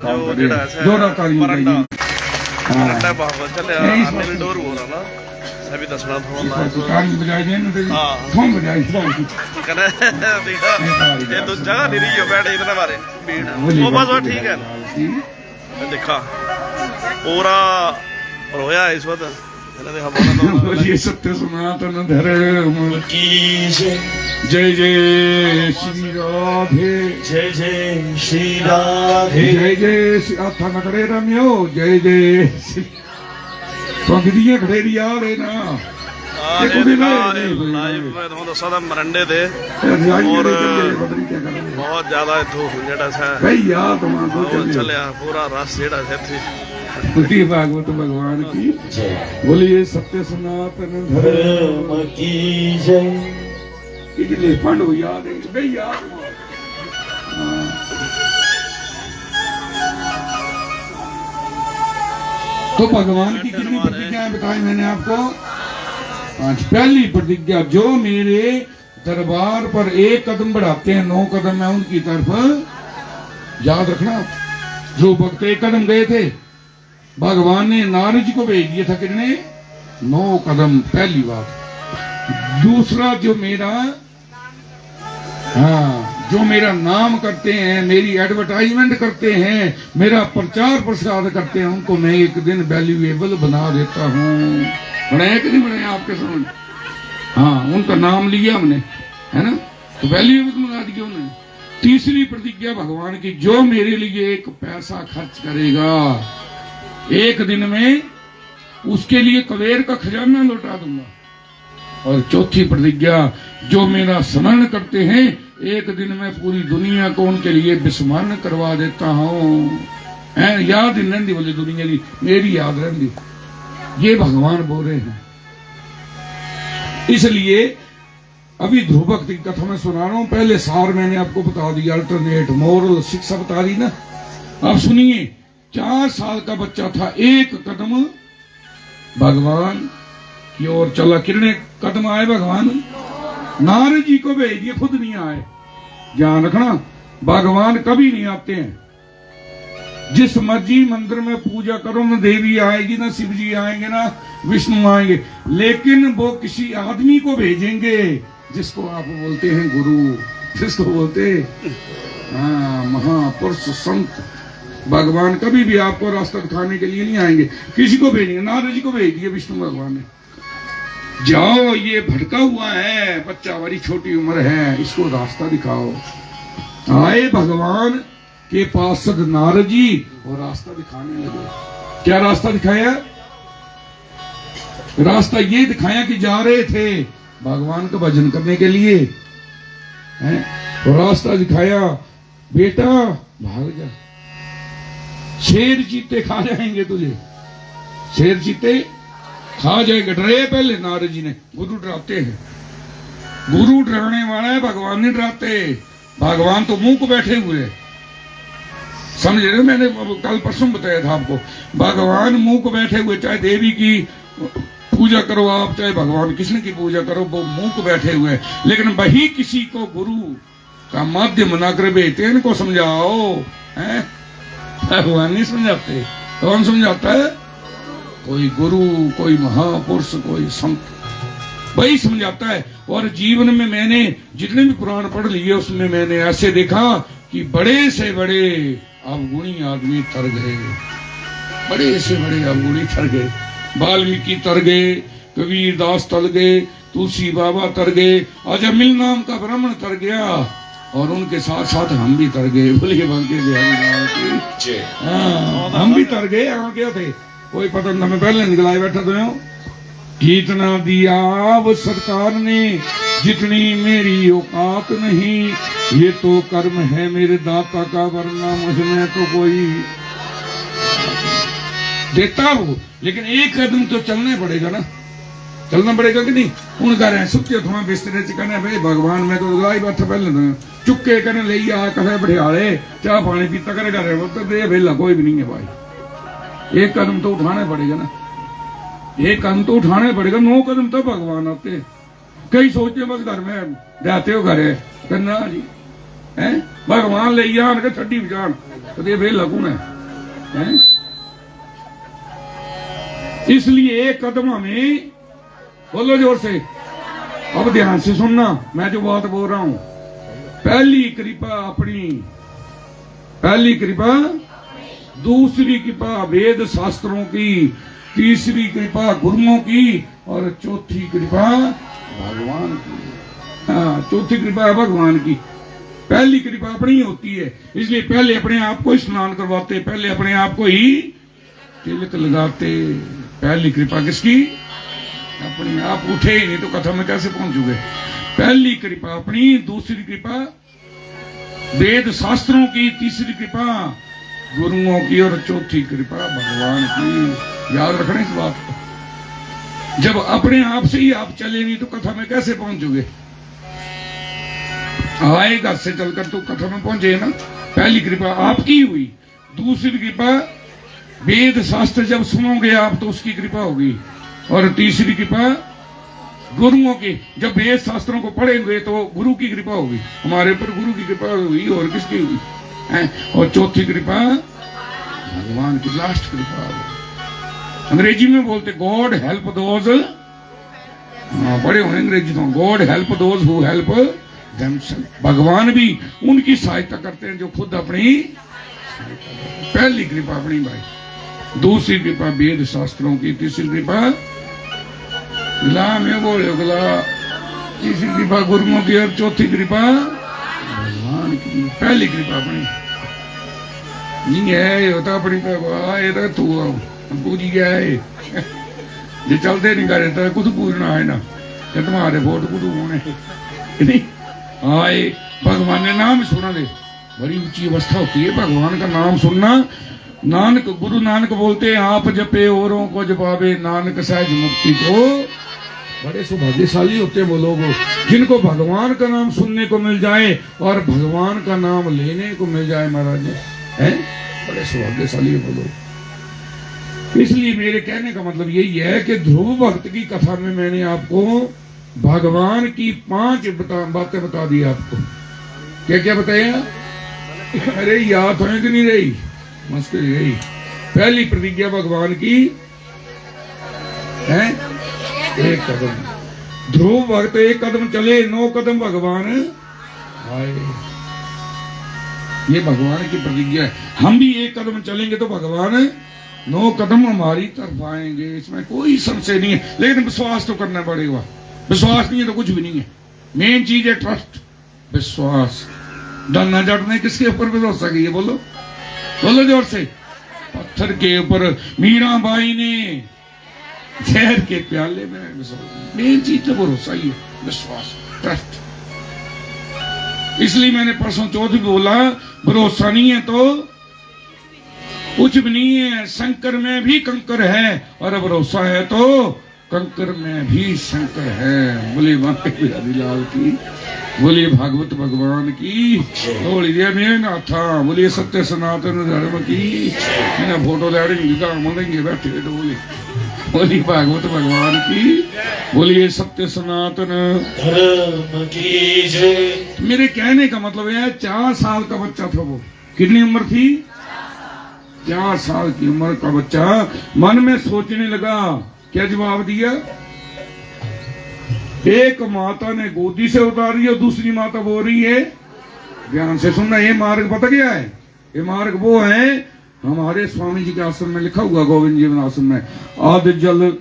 जो जेड़ा है मरंडा मरंडा बहुत चले आने भी डोर हो रहा ना सभी दसना थोड़ा ताली बजाई दे ना हां थम बजाई कने देखा ये तो जगह नहीं रही है बैठे इतने बारे भीड़ वो बस वो ठीक है देखा पूरा रोया इस वक्त मैंने देखा बोला बोलिए सत्य सनातन धर्म की जय जय श्री राधे जय जय श्री राधे जय जय श्री आथा न करे रम्यो जय जय श्री पंक्तियां खड़ेरी आ रहे ना लाइव में तो सदा मरंडे थे और बहुत ज्यादा धूप जेड़ा सा भैया तुम्हारा चलिया पूरा रस जेड़ा है थी बोलिए भागवत भगवान की बोलिए सत्य सनातन धर्म की जय इसलिए फंड हो याद है भैया तो भगवान की कितनी प्रतिज्ञाएं बताई मैंने आपको आज पहली प्रतिज्ञा जो मेरे दरबार पर एक कदम बढ़ाते हैं 9 कदम मैं उनकी तरफ याद रखना जो भक्त एक कदम गए थे भगवान ने नारद जी को भेज दिया था कितने 9 कदम पहली बात दूसरा जो मेरा जो मेरा नाम करते हैं मेरी एडवर्टाइजमेंट करते हैं मेरा प्रचार प्रसार करते हैं उनको मैं एक दिन वैल्यूएबल बना देता हूँ बनाया कि नहीं बनाया आपके समझ उनका नाम लिया हमने है ना तो वैल्यूएबल बना दिया उन्होंने तीसरी प्रतिज्ञा भगवान की जो मेरे लिए एक पैसा खर्च करेगा एक दिन में उसके लिए कुबेर का खजाना लौटा दूंगा और चौथी प्रतिज्ञा जो मेरा स्मरण करते हैं एक दिन में पूरी दुनिया को उनके लिए विस्मरण करवा देता हूँ याद नहीं रहती बोले दुनिया की मेरी याद रहती ये भगवान बोल रहे हैं इसलिए अभी ध्रुव भक्ति की कथा मैं सुना रहा हूं पहले सार मैंने आपको बता दिया अल्टरनेट मोरल शिक्षा बता दी ना अब सुनिए 4 साल का बच्चा था एक कदम भगवान की ओर चला कितने कदम आए भगवान नारद जी को भेज दिए खुद नहीं आए ध्यान रखना भगवान कभी नहीं आते हैं जिस मर्जी मंदिर में पूजा करो ना देवी आएगी ना शिव जी आएंगे ना विष्णु आएंगे लेकिन वो किसी आदमी को भेजेंगे जिसको आप बोलते हैं गुरु जिसको बोलते महापुरुष संत भगवान कभी भी आपको रास्ता दिखाने के लिए नहीं आएंगे किसी को भेजेंगे नारद जी को भेज दिया विष्णु भगवान ने जाओ ये भटका हुआ है बच्चा बड़ी छोटी उम्र है इसको रास्ता दिखाओ आए भगवान के पास सद नारद जी और रास्ता दिखाने लगे क्या रास्ता दिखाया रास्ता ये दिखाया कि जा रहे थे भगवान का भजन करने के लिए हैं तो रास्ता दिखाया बेटा भाग जा शेर चीते खा जाएंगे तुझे शेर चीते खा जाएंगे डरे पहले नारद जी ने गुरु डराते हैं गुरु डराने वाला है भगवान नहीं डराते भगवान तो मुंह को बैठे हुए समझ रहे हो मैंने कल परसों बताया था आपको भगवान मुंह को बैठे हुए चाहे देवी की पूजा करो आप चाहे भगवान कृष्ण की पूजा करो वो मुंह को बैठे हुए लेकिन वही किसी को गुरु का माध्यम बनाकर भेजते हैं इनको समझाओ हैं भगवान नहीं समझाते कौन समझाता है कोई गुरु कोई महापुरुष कोई संत वही समझाता है और जीवन में मैंने जितने भी पुराण पढ़ लिए उसमें मैंने ऐसे देखा कि बड़े से बड़े अवगुणी आदमी तर गए बड़े से बड़े अवगुणी तर गए वाल्मीकि तर गए कबीर दास तर गए तुलसी बाबा तर गए अजमिल नाम का ब्राह्मण तर गया और उनके साथ साथ हम भी तर गए बोलिए हम भी तर गए यहाँ क्या थे कोई पता नहीं मैं पहले निकलाए बैठा तो कितना दिया वो सरकार ने जितनी मेरी औकात नहीं ये तो कर्म है मेरे दाता का वरना मुझमें तो कोई देता वो लेकिन एक कदम तो चलना पड़ेगा ना चलना पड़ेगा कि नहीं हूं कह रहे सुते थोड़ा बिस्तरे च कहने भाई भगवान मैं तो लगाई बैठा पहले तो चुके कहने ले आ कहे बढ़ियाले चाह पानी पीता करे कर रहे तो दे वेला कोई भी नहीं है भाई एक कदम तो उठाना पड़ेगा ना एक कदम तो उठाना पड़ेगा 9 कदम तो भगवान आते कई सोचते बस घर में रहते हो घर करना जी है भगवान ले जान के छड्डी बचान तो ये फिर लगू है इसलिए एक कदम हमें बोलो जोर से अब ध्यान से सुनना मैं जो बात बोल रहा हूं पहली कृपा अपनी पहली कृपा दूसरी कृपा वेद शास्त्रों की तीसरी कृपा गुरुओं की और चौथी कृपा भगवान की हाँ चौथी कृपा है भगवान की पहली कृपा अपनी होती है इसलिए पहले अपने आप को स्नान करवाते पहले अपने आप को ही तिलक लगाते पहली कृपा किसकी अपनी आप उठे ही नहीं तो कथा में कैसे पहुंचोगे पहली कृपा अपनी दूसरी कृपा वेद शास्त्रों की तीसरी कृपा गुरुओं की और चौथी कृपा भगवान की याद रखना इस बात को जब अपने आप से ही आप चले नहीं तो कथा में कैसे पहुंचोगे आए घर से चलकर तो कथा में पहुंचे ना पहली कृपा आपकी हुई दूसरी कृपा वेद शास्त्र जब सुनोगे आप तो उसकी कृपा होगी और तीसरी कृपा गुरुओं की जब वेद शास्त्रों को पढ़ेंगे तो गुरु की कृपा होगी हमारे ऊपर गुरु की कृपा हुई और किसकी हुई है और चौथी कृपा भगवान की लास्ट कृपा होगी अंग्रेजी में बोलते गॉड हेल्प दोज बड़े होंगे अंग्रेजी तो God help those who help themselves भगवान भी उनकी सहायता करते हैं जो खुद अपनी पहली कृपा अपनी भाई दूसरी कृपा वेद शास्त्रों की तीसरी कृपा गिला में बोले गिला तीसरी कृपा गुरुओं की और चौथी कृपा भगवान की पहली कृपा अपनी नहीं है ये होता अपनी ये तू पूजी गया है ये चलते नहीं कर रहे कुछ पूछना है ना ये तुम्हारे वोट कुछ होने नहीं आए भगवान ने नाम सुना दे बड़ी ऊंची अवस्था होती है भगवान का नाम सुनना नानक गुरु नानक बोलते हैं आप जपे औरों को जपावे नानक सहज मुक्ति को बड़े सौभाग्यशाली होते हैं वो लोग जिनको भगवान का नाम सुनने को मिल जाए और भगवान का नाम लेने को मिल जाए महाराज है बड़े सौभाग्यशाली है वो लोग इसलिए मेरे कहने का मतलब यही है कि ध्रुव भक्त की कथा में मैंने आपको भगवान की 5 बातें बता दी आपको क्या क्या बताया अरे याद है कि नहीं रही मुश्किल रही पहली प्रतिज्ञा भगवान की है एक कदम ध्रुव भक्त एक कदम चले 9 कदम भगवान आए ये भगवान की प्रतिज्ञा है हम भी एक कदम चलेंगे तो भगवान 9 कदम हमारी तरफ आएंगे इसमें कोई संशय नहीं है लेकिन विश्वास तो करना पड़ेगा विश्वास नहीं है तो कुछ भी नहीं है मेन चीज है ट्रस्ट विश्वास डरना जटने किसके ऊपर भरोसा किया बोलो बोलो जोर से पत्थर के ऊपर मीराबाई ने जहर के प्याले में मेन चीज तो भरोसा ही है विश्वास ट्रस्ट इसलिए मैंने परसों चौथ भी बोला भरोसा नहीं है तो कुछ भी नहीं है शंकर में भी कंकर है और भरोसा है तो कंकर में भी शंकर है बोले बांके बिहारी लाल की बोलिए भागवत भगवान की बोलिए मेरे नाथा बोलिए सत्य सनातन धर्म की मैंने फोटो लेंगे बैठे बोलिए भागवत भगवान की बोलिए सत्य सनातन धर्म की जय मेरे कहने का मतलब है 4 साल का बच्चा था वो कितनी उम्र थी 4 साल की उम्र का बच्चा मन में सोचने लगा क्या जवाब दिया एक माता ने गोदी से उतारी और दूसरी माता बोल रही है ध्यान से सुनना ये मार्ग पता क्या है ये मार्ग वो है हमारे स्वामी जी के आश्रम में लिखा हुआ गोविंद जीवन आश्रम में आदि जल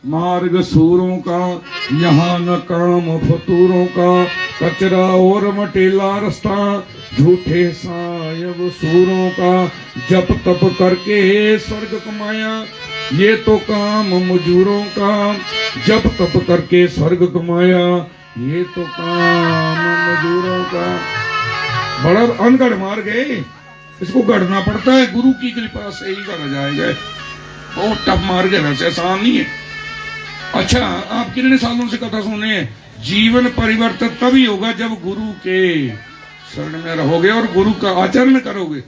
मार्ग सूरों का यहाँ न काम फतूरों का कचरा और मटेला रास्ता झूठे सायब सूरों का जप तप करके स्वर्ग कमाया ये तो काम मजूरों का जप तप करके स्वर्ग कमाया ये तो काम मजूरों का बड़ा अनगढ़ मार्ग है इसको गढ़ना पड़ता है गुरु की कृपा से ही गढ़ा जाएगा बहुत टफ मार्ग है वैसे आसान नहीं है अच्छा आप कितने सालों से कथा सुने जीवन परिवर्तन तभी होगा जब गुरु के शरण में रहोगे और गुरु का आचरण करोगे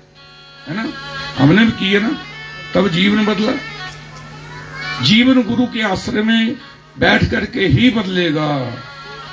है ना हमने भी किया ना तब जीवन बदला जीवन गुरु के आश्रय में बैठ करके ही बदलेगा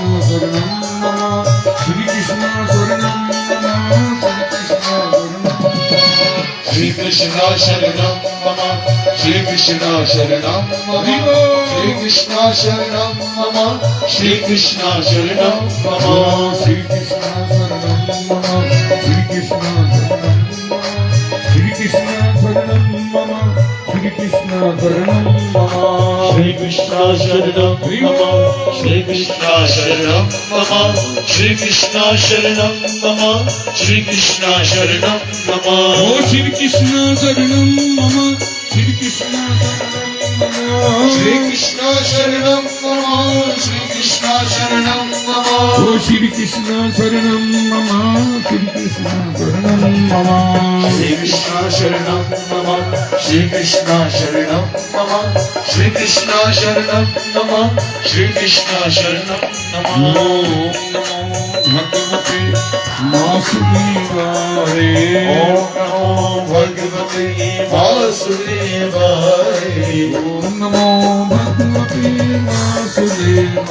कृष्ण शरणम मम श्री कृष्ण शरणम मम श्री कृष्ण शरणम श्री कृष्ण शरणम मम श्री कृष्ण शरणम मम श्री कृष्ण शरणम मम श्री कृष्ण शरणम मम श्री कृष्ण शरणम मम श्री कृष्ण शरणम मम श्री कृष्ण शरणम मम श्री कृष्ण शरणम मम श्री कृष्ण शरणम मम श्री कृष्ण शरणम मम श्री कृष्ण शरणम मम ओ श्री कृष्ण शरणम मम श्री कृष्ण शरणम मम श्री कृष्ण शरणम मम श्री कृष्ण शरणम मम ओ श्री कृष्ण शरणम मम श्री कृष्ण शरणम मम श्री कृष्ण शरणम मम श्री कृष्ण शरणम मम श्री कृष्ण शरणम मम श्री कृष्ण शरणम नमो मम भगवते वासुदेवाय ओम नमो भगवते वासुदेवाय ओम नमो भगवते वासुदेवाय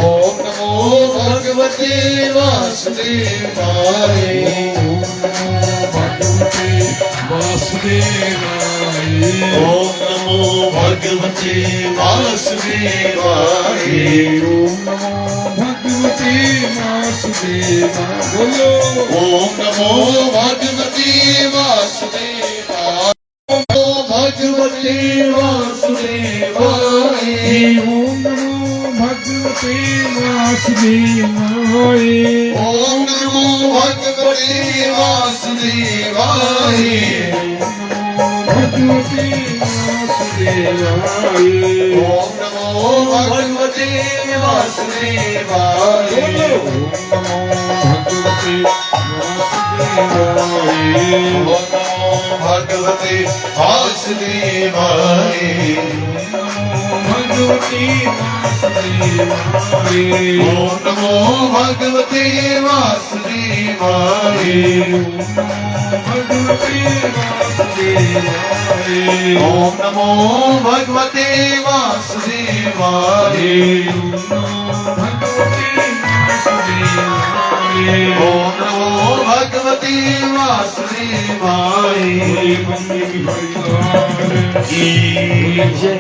ओम नमो भगवते वासुदेवाय ओम नमो भगवते वासुदेवाय ओम नमो भगवते वासुदेवाय ओम नमो भगवते वासुदेवाय बोलो ओम नमो भगवते वासुदेवाय ओम भगवते वासुदेवाय ओम नमो भगवते वासुदेवाय ओम नमो भगवते वासुदेवाय भगवते वासुदेवाय ओम नमो भगवते वासुदेवाय ओम नमो भगवते वासुदेवाय ओम नमो भगवते वासुदेवाय भगवते वासुदेवाय ओम नमो भगवते वासुदेवाय भगवते वासुदेवाय ओम नमो भगवते वासुदेवाय ओम नमो भगवते वासुदेवाय की जय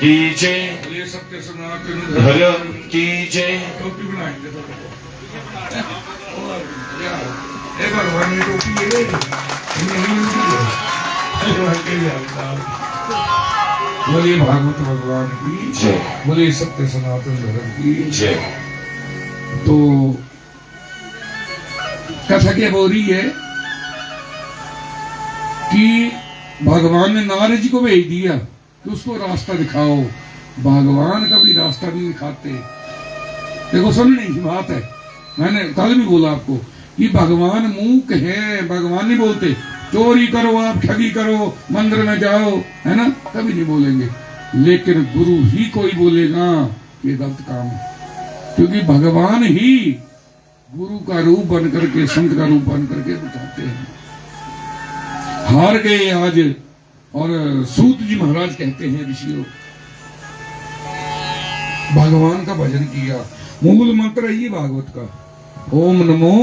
की जय ये सत्य सनातन धर्म की जय टोपी बनाएंगे तो भगवान ने टोपी ये बोलिए भागवत भगवान की जय बोलिए सत्य सनातन धर्म की जय तो कथा क्या बोल रही है कि भगवान ने नारद जी को भेज दिया कि उसको रास्ता दिखाओ। भगवान कभी रास्ता नहीं दिखाते। देखो सुनने की बात है, मैंने कल भी बोला आपको कि भगवान मूक है, भगवान नहीं बोलते चोरी करो आप, ठगी करो, मंदिर में जाओ, है ना, कभी नहीं बोलेंगे। लेकिन गुरु ही कोई बोलेगा ये गलत काम है, क्योंकि भगवान ही गुरु का रूप बन करके, संत का रूप बन करके बताते हैं। हार गए आज, और सूत जी महाराज कहते हैं ऋषियों, भगवान का भजन किया, मूल मंत्र है ये भागवत का, ओम नमो।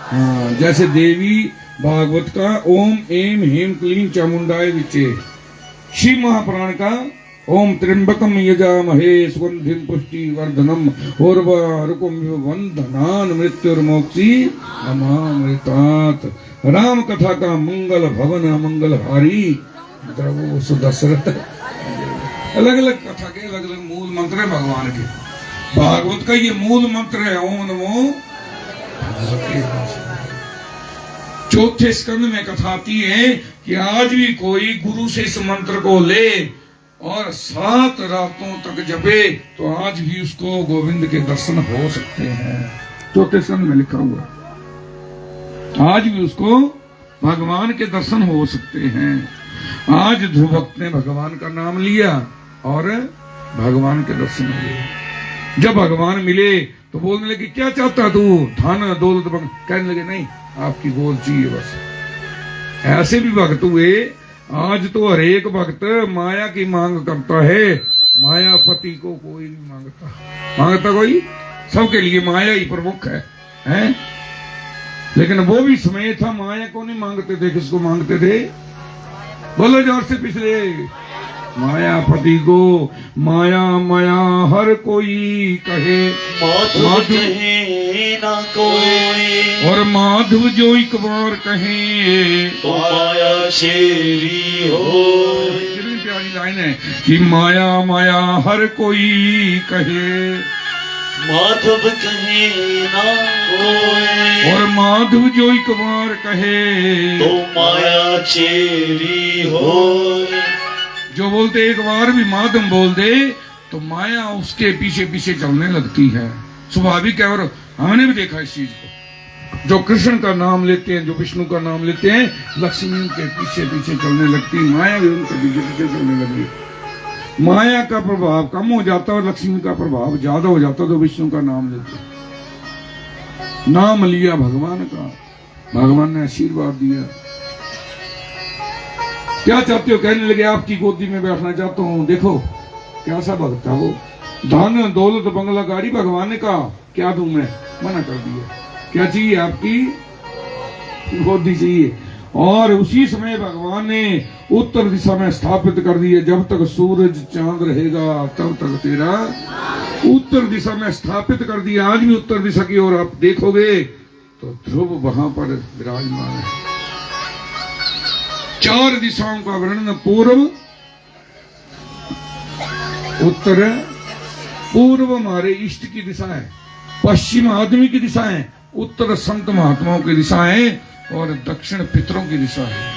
हाँ, जैसे देवी भागवत का ओम एम हेम क्लीं चामुंडाय विचे, शिव महापुराण का ओम त्र्यंबकम यजामहे सुगंधिम पुष्टि वर्धनम उर्वारुकम वंदनान मृत्युर्मोक्षी अमामृतात्। राम कथा का मंगल भवन मंगल हारी द्रवो सुदशरथ। अलग अलग कथा के अलग अलग मूल मंत्र है भगवान के। भागवत का ये मूल मंत्र है ओम नमो भगवते वासुदेवाय। चौथे स्कंद में कथा आती है कि आज भी कोई गुरु से इस मंत्र को ले और 7 रातों तक जपे तो आज भी उसको गोविंद के दर्शन हो सकते हैं। चौथे स्कंद में लिखा हुआ, आज भी उसको भगवान के दर्शन हो सकते हैं। आज ध्रुव भक्त ने भगवान का नाम लिया और भगवान के दर्शन हुए। जब भगवान मिले तो बोलने लगे क्या चाहता तू, धन दौलत, कहने लगे नहीं आपकी गोद चाहिए बस। ऐसे भी भक्त हुए। आज तो हरेक भक्त माया की मांग करता है, मायापति को कोई नहीं मांगता। मांगता कोई? सबके लिए माया ही प्रमुख है, हैं? लेकिन वो भी समय था माया को नहीं मांगते थे। किसको मांगते थे? बोलो जोर से पिछले। मायापति को। माया माया हर कोई कहे, माधव कहे ना कोई, और माधव जो एक बार कहे तो माया शेरी हो। कितनी प्यारी लाइन है कि माया माया हर कोई कहे, माधव कहे ना कोई, और माधव जो एक बार कहे तो माया चेरी हो। जो बोलते एक बार भी माधव बोल दे तो माया उसके पीछे पीछे चलने लगती है। स्वाभाविक है, और हमने भी देखा इस चीज को। जो कृष्ण का नाम लेते हैं, जो विष्णु का नाम लेते हैं, लक्ष्मी के पीछे पीछे चलने लगती, माया भी उनके पीछे पीछे चलने लगी। माया का प्रभाव कम हो जाता और लक्ष्मी का प्रभाव ज्यादा हो जाता तो विष्णु का नाम लेते। नाम लिया भगवान का, भगवान ने आशीर्वाद दिया। क्या चाहते हो? कहने लगे आपकी गोदी में बैठना चाहता हूँ। देखो क्या सा भक्त है वो। धन दौलत बंगला गाड़ी भगवान ने कहा क्या दूं मैं? मना कर दिया। क्या चाहिए? आपकी गोदी चाहिए। और उसी समय भगवान ने उत्तर दिशा में स्थापित कर दिए। जब तक सूरज चांद रहेगा तब तक तेरा उत्तर दिशा में स्थापित कर दिया। आज भी उत्तर दिशा की ओर आप देखोगे तो ध्रुव वहां पर विराजमान है। 4 दिशाओं का वर्णन, पूर्व, उत्तर, पूर्व हमारे इष्ट की दिशा है, पश्चिम आदमी की दिशा है, उत्तर संत महात्माओं की दिशा है, और दक्षिण पितरों की दिशा है।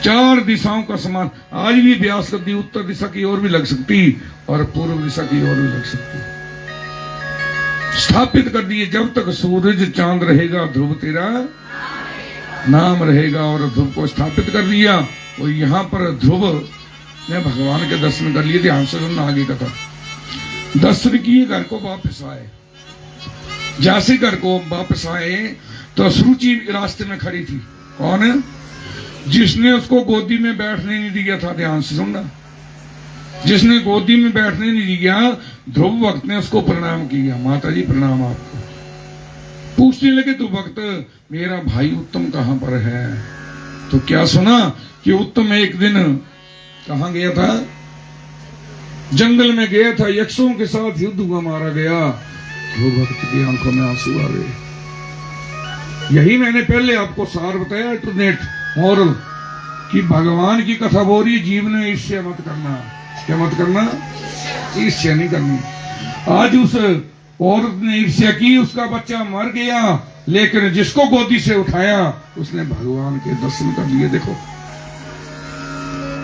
4 दिशाओं का समान। आज भी व्यास गद्दी उत्तर दिशा की ओर भी लग सकती और पूर्व दिशा की ओर भी लग सकती। स्थापित कर दिए। जब तक सूरज चांद रहेगा ध्रुव तेरा नाम रहेगा, और ध्रुव को स्थापित कर दिया। और यहाँ पर ध्रुव ने भगवान के दर्शन कर लिए। ध्यान से सुनना आगे कथा। दर्शन किए, घर को वापस आए। जैसे घर को वापस आए तो सुरुचि रास्ते में खड़ी थी। कौन है? जिसने उसको गोदी में बैठने नहीं दिया था। ध्यान से सुनना। जिसने गोदी में बैठने नहीं दिया, ध्रुव भक्त ने उसको प्रणाम किया। माता जी प्रणाम आपको। पूछने लगे तो भक्त मेरा भाई उत्तम कहां पर है? तो क्या सुना कि उत्तम एक दिन कहां गया था? जंगल में गया था, यक्षों के साथ युद्ध हुआ, मारा गया। वो भक्त की आंखों में आंसू आ गए। यही मैंने पहले आपको सार बताया, इंटरनेट मॉरल, कि भगवान की कथा बोल रही, जीवन में ईर्ष्या मत करना। क्या मत करना? ईर्ष्या नहीं करनी। आज उस औरत ने ईर्ष्या की, उसका बच्चा मर गया, लेकिन जिसको गोदी से उठाया उसने भगवान के दर्शन कर लिए। देखो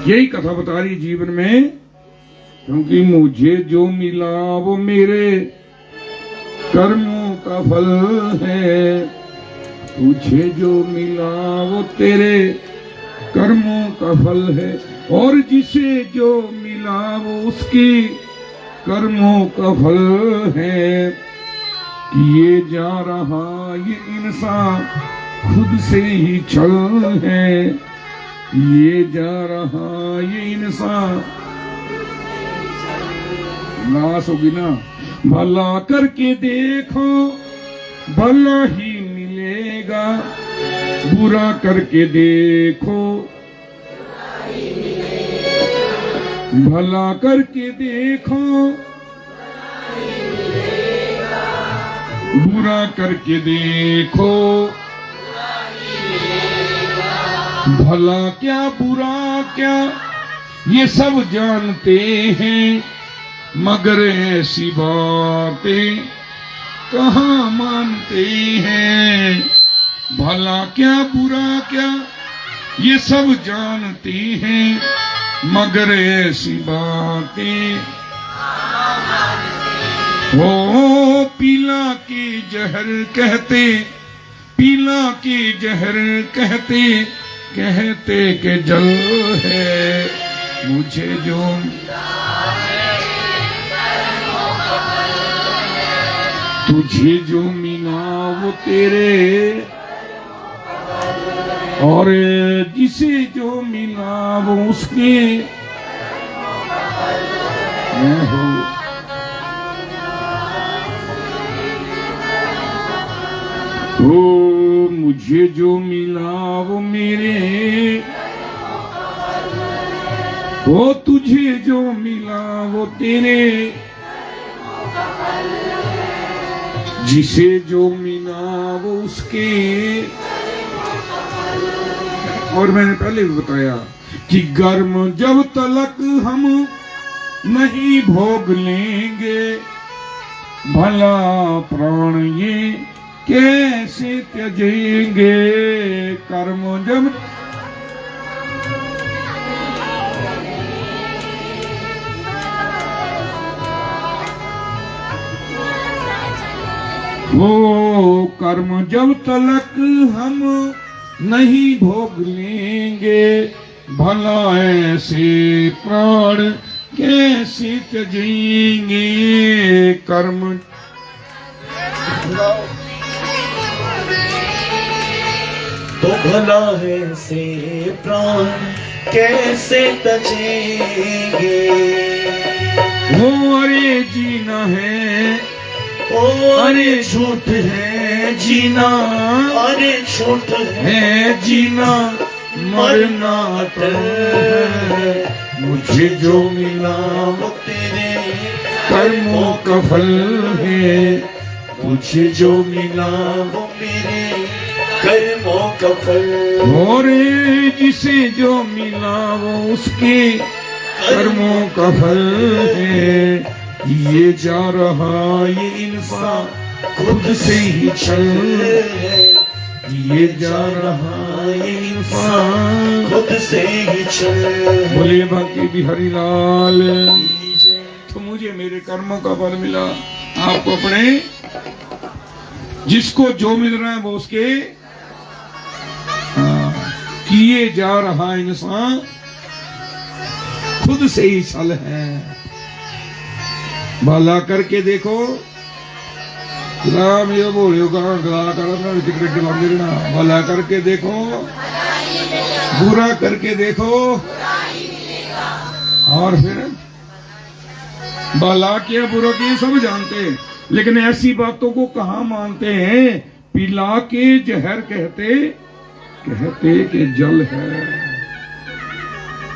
यही कथा बता रही जीवन में, क्योंकि मुझे जो मिला वो मेरे कर्मों का फल है, तुझे जो मिला वो तेरे कर्मों का फल है, और जिसे जो मिला वो उसके कर्मों का फल है। किए जा रहा ये इंसान खुद से ही छल है, किए जा रहा ये इंसान। नाश होगी ना। भला करके देखो भला ही मिलेगा, बुरा करके देखो भला करके देखो बुरा करके देखो, भला क्या बुरा क्या ये सब जानते हैं, मगर ऐसी बातें कहाँ मानते हैं। भला क्या बुरा क्या ये सब जानते हैं, मगर ऐसी बातें हो। पीला के जहर कहते, पीला के जहर कहते, कहते के जल है, मुझे जो तुझे जो मिला वो तेरे, और जिसे जो मिला वो उसके। मैं हो। ओ मुझे जो मिला वो मेरे, वो तुझे जो मिला वो तेरे, जिसे जो मिला वो उसके। और मैंने पहले भी बताया कि कर्म जब तलक हम नहीं भोग लेंगे, भला प्राण ये कैसे त्यजेंगे। कर्म जब वो कर्म जब तलक हम नहीं भोग लेंगे, भला ऐसे प्राण कैसे त्यजेंगे। कर्म तो भला है से प्राण कैसे तजेंगे। वो अरे जीना है, ओ अरे झूठ है जीना, अरे छोट है जीना मरना तो है। मुझे जो मिला वो तेरे कर्मों का फल है, मुझे जो मिला वो मेरे कर्मों का फल। और जिसे जो मिला वो उसके कर्मों का फल है। ये जा रहा ये इंसान खुद से ही छल है, ये जा रहा ये इंसान खुद से ही चल। बोले बाकी बिहारी लाल। तो मुझे मेरे कर्मों का फल मिला, आपको अपने जिसको जो मिल रहा है वो उसके किए जा रहा इंसान खुद से ही छल है। भला करके देखो, राम ये बोलियो कहा गला कर टिकट दिलाते रहना। भला करके देखो, बुरा करके देखो, और फिर भला किया बुरा किया सब जानते हैं, लेकिन ऐसी बातों को कहाँ मानते हैं। पिला के जहर कहते कहते कि जल है।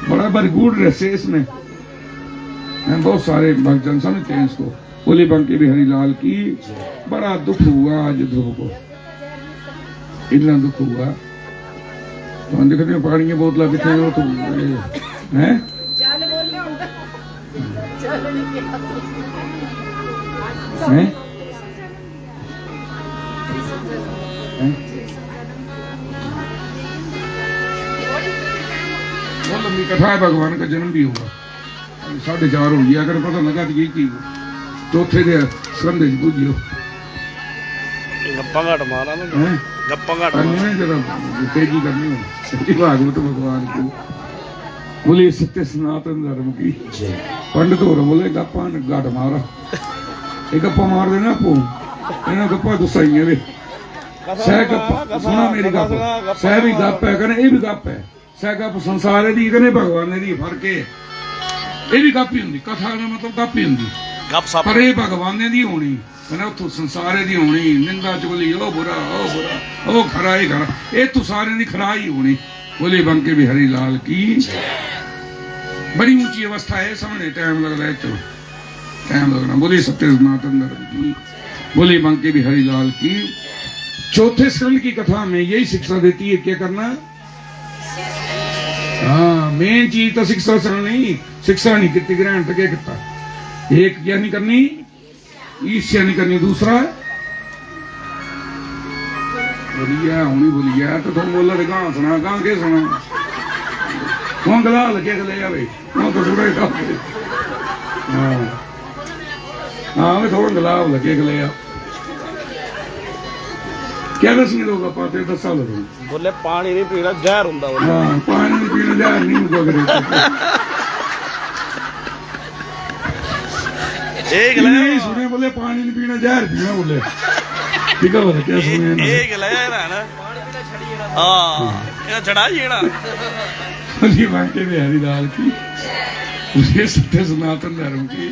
बड़ा बरगुड रहस्य इसमें, बहुत सारे भक्तजन समझते हैं इसको। बोले बंके बिहारी लाल की। बड़ा दुख हुआ आज ध्रुव को, इतना दुख हुआ। तो हम देखते हैं पानी की बोतला कितने हो तो हैं बहुत लंबी कथा है। भगवान का जन्म भी हुआ 4:30 हो गया, अगर पता लगा तो यही चौथे दे संदेश पूजियो गप्पा घट मारा ना, हैं गप्पा घट करनी जरा तेजी करनी हो सच्ची भागवत भगवान की। बोले सत्य सनातन धर्म की। पंडित हो रहा बोले गप्पा घट मारा, एक गप्पा मार देना आपको इन्हें गप्पा तो सही है वे सह गप्पा सुना मेरी गप सह भी गप है कने ये भी गप है। सह गप संसार दी कने भगवान दी फर्क है। ये भी गप ही होंगी कथा का मतलब गप ही होंगी, पर ये भगवान दी होनी कने उतो संसार दी होनी। निंदा चुगली ओ बुरा ओ खरा ही खरा, ये तो सारे दी खरा ही होनी। बोले बंके बिहारी लाल की। बड़ी ऊंची अवस्था है, समझने टाइम लग रहा है, चलो टाइम लगना। बोले सत्य सनातन धर्म की। बोले बंके बिहारी लाल की। चौथे स्कंद की कथा में यही शिक्षा देती है क्या करना। हाँ मेन चीज तो शिक्षा नहीं, शिक्षा नहीं कितनी ग्रहण तक कितना एक क्या नहीं करनी, ईर्ष्या नहीं करनी। दूसरा बोलिया होनी बोलिया तो तुम बोला थे कहाँ सुना कहाँ के सुना कौन गला लगे गले भाई वहां तो थोड़ा ही हाँ थोड़ा गलाव लगे गले क्या दसिए लोग पाते 10 साल बोले पानी नहीं पीना जहर हुंदा। हाँ पानी नहीं पीना जहर नहीं होगा। एक नहीं सुने बोले पानी नहीं पीना जहर पीना बोले ठीक है बोले क्या सुने एक ले ना हां ये चढ़ा येड़ा। बोली बांके बिहारी लाल की। ये सत्य सनातन धर्म की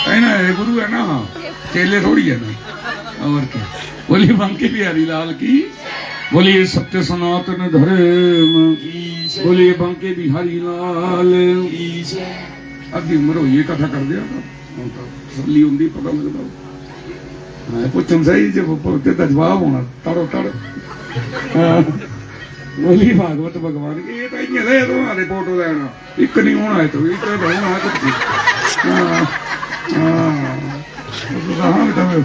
है ना, ये गुरु है ना, चेले थोड़ी है ना। और क्या, बोलिए बांके बिहारी लाल की, बोलिए सत्य सनातन धर्म, बोलिए बांके बिहारी लाल। अद्धी उम्र हो ये कथा कर दिया था सली होंगी, पता लगता पुछन सही जब जवाब होना तड़ो तड़। बोली भागवत भगवान की, ये तो इं ले तुम्हारे फोटो लेना एक नहीं होना है, तो एक होना है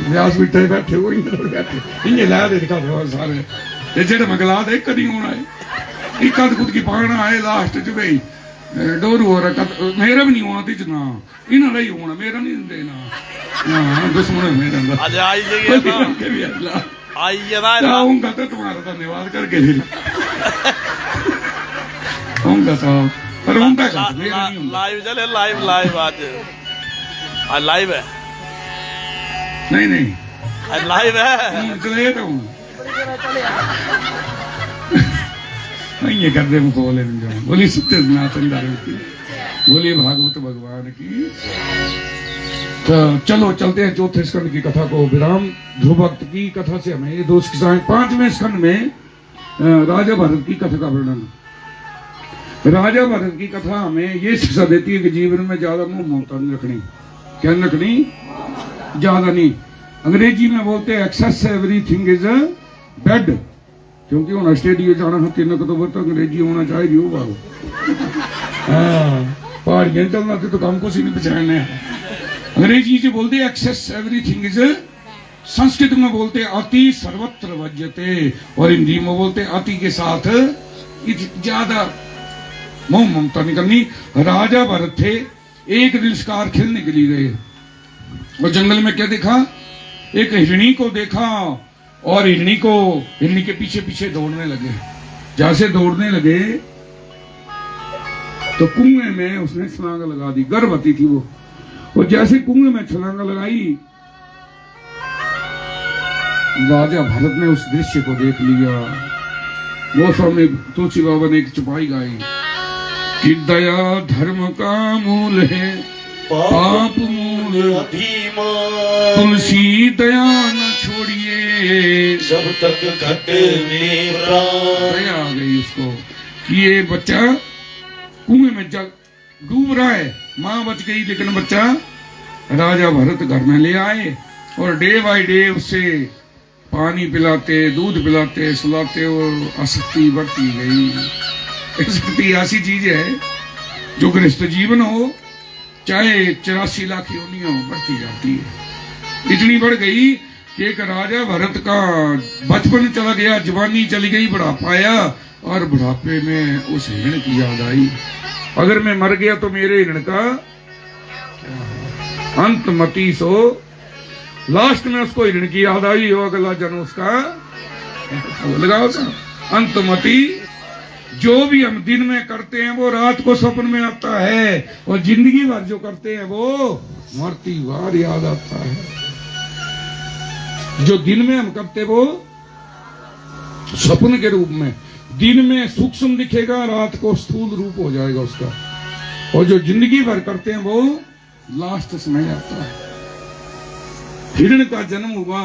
व्यास बिठे बैठे वो बैठे इं लै दे दिखा दो सारे, ये जेड़े मगला दे एक नहीं होना है, एक अद खुद की पाना है लास्ट च गई डोरू हो रहा, मेरा भी नहीं होना तीज ना, इन्होंने ही होना, मेरा नहीं देना दुश्मन है मेरा। आऊंगा तो तुम्हारा धन्यवाद करके फिर आऊंगा साहब, पर आऊंगा लाइव चले, लाइव आज लाइव है, नहीं नहीं आज लाइव है, चले तो ये करते बोले बोली सत्य सनातन धर्म की, बोलिए भागवत भगवान की। तो चलो चलते हैं चौथे स्कंद की कथा को विराम। ध्रुव भक्त की कथा से हमें ये 2 किस्साएं, 5वें स्कंद में राजा भरत की कथा का वर्णन। राजा भरत की कथा हमें ये शिक्षा देती है कि जीवन में ज्यादा मोह ममता नहीं रखनी। क्या रखनी? ज्यादा नहीं। अंग्रेजी में बोलते हैं excess everything is a bad, क्योंकि हम ऑस्ट्रेलिया जाना है 3 अक्टूबर तक, अंग्रेजी होना चाहिए होगा। पहाड़ियां चलना तो काम कुछ ही नहीं बचाना है। अंग्रेजी से बोलते हैं एक्सेस एवरीथिंग इज, संस्कृत में बोलते हैं अति सर्वत्र वज्यते, और हिंदी में बोलते हैं अति के साथ ज्यादा मोह ममता नहीं करनी। राजा भरत थे, एक दिन शिकार खेलने के लिए गए और जंगल में क्या देखा? एक हिरणी को देखा और हिरणी के पीछे पीछे दौड़ने लगे। जैसे दौड़ने लगे तो कुएं में उसने छलांग लगा दी, गर्भवती थी वो, और जैसे कुएं में छलांग लगाई राजा भरत ने उस दृश्य को देख लिया। वो सामने तुलसी बाबा ने एक चौपाई गाई कि दया धर्म का मूल है, पाप मूल अभिमान, तुलसी दया न छोड़िए जब तक घट में प्राण। दया आ गई उसको कि ये बच्चा कुएं में डूब रहा है, माँ बच गई लेकिन बच्चा राजा भरत घर में ले आए और डे बाय डे उसे पानी पिलाते, दूध पिलाते, सुलाते, और आसक्ति बढ़ती गई। आसक्ति ऐसी चीज है जो गृहस्थ जीवन हो चाहे 84 लाख योनि हो, बढ़ती जाती है। इतनी बढ़ गई कि एक राजा भरत का बचपन चला गया, जवानी चली गई, बुढ़ापा आया और बुढ़ापे में उस हिरण की याद आई, अगर मैं मर गया तो मेरे हिरण का अंत मती सो। लास्ट में उसको हिरण की याद आई हो, अगला जन्म उसका लगाओ अंत मती। जो भी हम दिन में करते हैं वो रात को स्वप्न में आता है, और जिंदगी भर जो करते हैं वो मरती बार याद आता है। जो दिन में हम करते वो स्वप्न के रूप में, दिन में सूक्ष्म दिखेगा, रात को स्थूल रूप हो जाएगा उसका, और जो जिंदगी भर करते हैं वो लास्ट समय आता है। हिरण का जन्म हुआ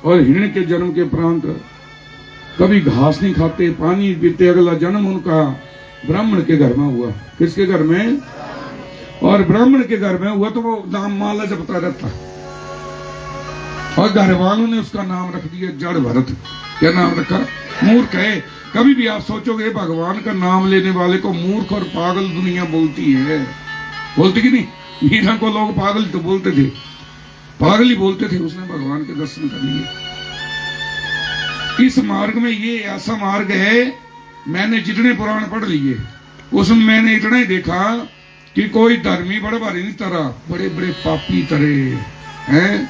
और हिरण के जन्म के उपरांत कभी घास नहीं खाते, पानी पीते, अगला जन्म उनका ब्राह्मण के घर में हुआ। किसके घर में? और ब्राह्मण के घर में हुआ तो वो नाम माला जपता रहता, और घर वालों ने उसका नाम रख दिया जड़ भरत। क्या नाम रखा? मूर्ख है। कभी भी आप सोचोगे भगवान का नाम लेने वाले को मूर्ख और पागल दुनिया बोलती है, बोलती कि नहीं? मीरा को लोग पागल तो बोलते थे, पागल ही बोलते थे। उसने भगवान के दर्शन कर लिए। इस मार्ग में ये ऐसा मार्ग है, मैंने जितने पुराण पढ़ लिए उसमें मैंने इतना ही देखा कि कोई धर्मी बड़े भारी नहीं तरह, बड़े बड़े पापी तरह हैं,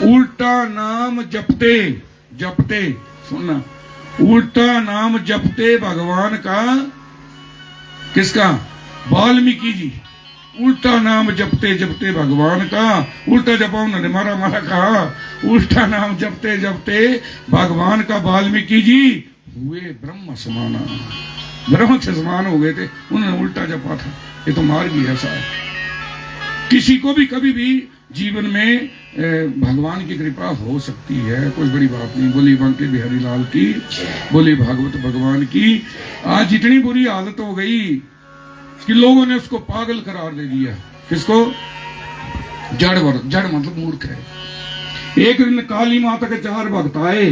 उल्टा नाम जपते जपते, सुनना, उल्टा नाम जपते भगवान का। किसका? वाल्मीकि जी उल्टा नाम जपते जपते भगवान का। उल्टा जपा उन्होंने मारा मारा कहा, उल्टा नाम जपते जपते भगवान का वाल्मीकि जी हुए ब्रह्म समाना। ब्रह्म के समान हो गए थे, उन्होंने उल्टा जपा था। ये तो मार्ग ही ऐसा है। किसी को भी कभी भी जीवन में भगवान की कृपा हो सकती है, कोई बड़ी बात नहीं। बोली बांके बिहारी लाल की, बोली भागवत भगवान की। आज इतनी बुरी हालत हो गई कि लोगों ने उसको पागल करार दे दिया। किसको? जड़ मतलब मूर्ख है। एक दिन काली माता के 4 भक्त आए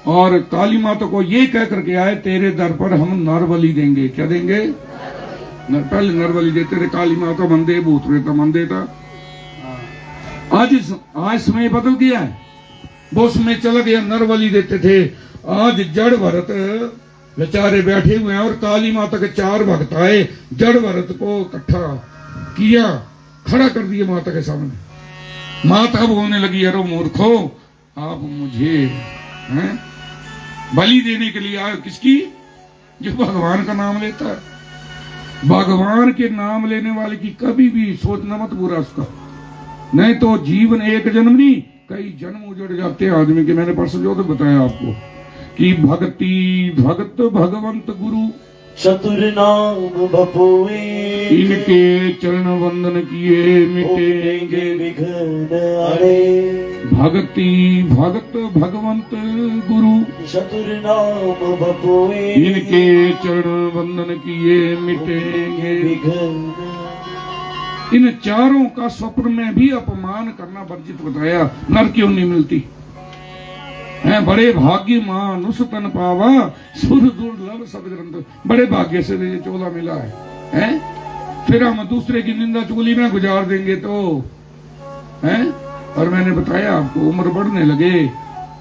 और काली माता को ये कह करके आए, तेरे दर पर हम नरबलि देंगे। क्या देंगे? पहले नरबलि देते थे, काली माता मंदे, भूत प्रेत मंदे था। आज समय बदल गया है, वो समय चला गया, नरबलि देते थे। आज जड़ भरत बेचारे बैठे हुए हैं और काली माता के 4 भक्त आए, जड़ भरत को इकट्ठा किया, खड़ा कर दिया माता के सामने। माता बोलने लगी, अरे मूर्खो, आप मुझे बलि देने के लिए आए। किसकी? जो भगवान का नाम लेता है। भगवान के नाम लेने वाले की कभी भी सोचना मत बुरा उसका, नहीं तो जीवन एक जन्म नहीं कई जन्म उजड़ जाते हैं आदमी के। मैंने परसों जो तो बताया आपको कि भक्ति भगत भगवंत गुरु चतुर नाम बपुए, इनके चरण वंदन किए मिटेंगे विघ्न अड़े। भक्ति भगत भगवंत गुरु चतुर नाम बपुए, इनके चरण वंदन किए मिटेंगे विघ्न। इन चारों का स्वप्न में भी अपमान करना वर्जित बताया। नर क्यों नहीं मिलती है? बड़े भाग्य मानुष तन पावा, सुर दुर्लभ सब ग्रंथ। बड़े भाग्य से ये 14 मिला है? फिर हम दूसरे की निंदा चुगली में गुजार देंगे तो है? और मैंने बताया आपको, उम्र बढ़ने लगे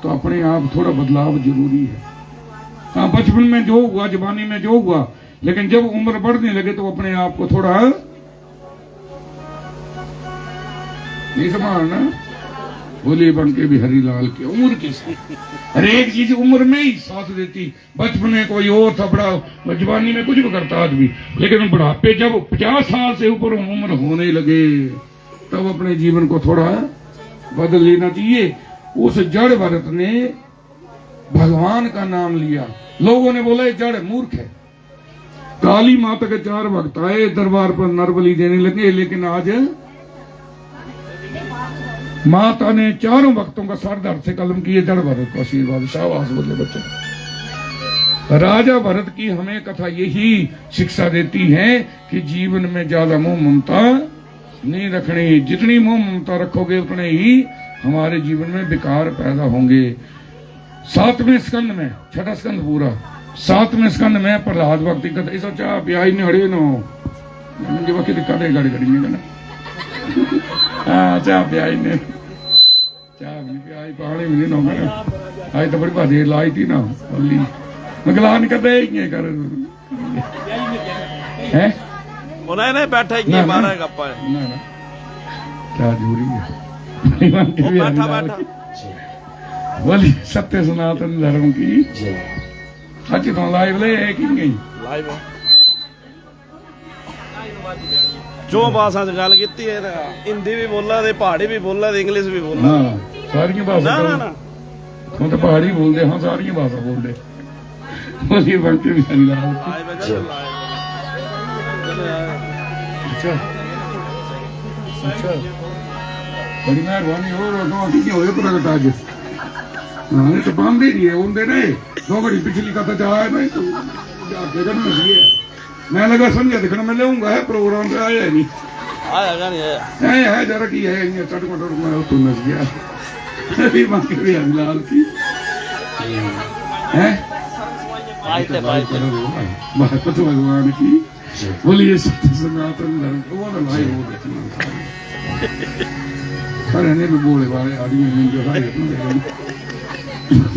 तो अपने आप थोड़ा बदलाव जरूरी है। हाँ, बचपन में जो हुआ, जवानी में जो हुआ, लेकिन जब उम्र बढ़ने लगे तो अपने आप को थोड़ा नहीं संभालना। बोले बंके बिहारी लाल की। उम्र किसकी? हर एक चीज उम्र में ही साथ देती। बचपन में कोई और था, बड़ा जवानी में कुछ भी करता आदमी, लेकिन बुढ़ापे जब 50 साल से ऊपर उम्र होने लगे तब अपने जीवन को थोड़ा बदल लेना चाहिए। उस जड़ भरत ने भगवान का नाम लिया, लोगों ने बोला जड़ मूर्ख है। काली माता के 4 भक्त आए, दरबार पर नरबलि देने लगे, लेकिन आज माता ने 4 भक्तों का सर धड़ से कलम किए। जड़ भरत को आशीर्वाद, शाबाश बोले बच्चे। राजा भरत की हमें कथा यही शिक्षा देती है कि जीवन में ज्यादा मोह ममता नहीं रखनी। जितनी मोह ममता रखोगे उतने ही हमारे जीवन में विकार पैदा होंगे। 7वें स्कंद में, 6ठा स्कंद पूरा, 7वें स्कंद में प्रहलाद भक्ति कथा। ऐसा चाह प्याई ने हड़े नो वक्त कड़े गड़ गड़ी चाह प्याई ने, चाह भी नहीं प्याई, पानी भी नहीं नौकर। आज तो बड़ी बात लाई थी ना अली मगलान कर दे कर है उन्हें बैठा ही मारा गप्पा है ना ना क्या जरूरी है। बैठा बैठा बोली सत्य सनातन धर्म की सच तो लाइव ले एक ही गई लाइव जो भाषा च गल की हिंदी भी बोला दे, पहाड़ी भी बोला दे, इंग्लिश भी बोला। हाँ सारियां भाषा ना ना हम तो पहाड़ी बोलते, हाँ सारियां भाषा बोलते। बोलिए बनते भी अच्छा अच्छा बड़ी मेहरबानी हो प्रगट आज। हाँ तो बांधे नहीं है उनके रहे 2 घड़ी पिछली कथा जाए नहीं तो जाके करना चाहिए। मैं लगा संजय दिखने में लेऊंगा है प्रोग्राम से आया नहीं, आया नहीं है जरा की है चटमा तो नस गया अभी बाकी भी लाल की है तो भगवान की। बोलिए सत्य सनातन धर्म को लाई हो सारे भी बोले वाले आदमी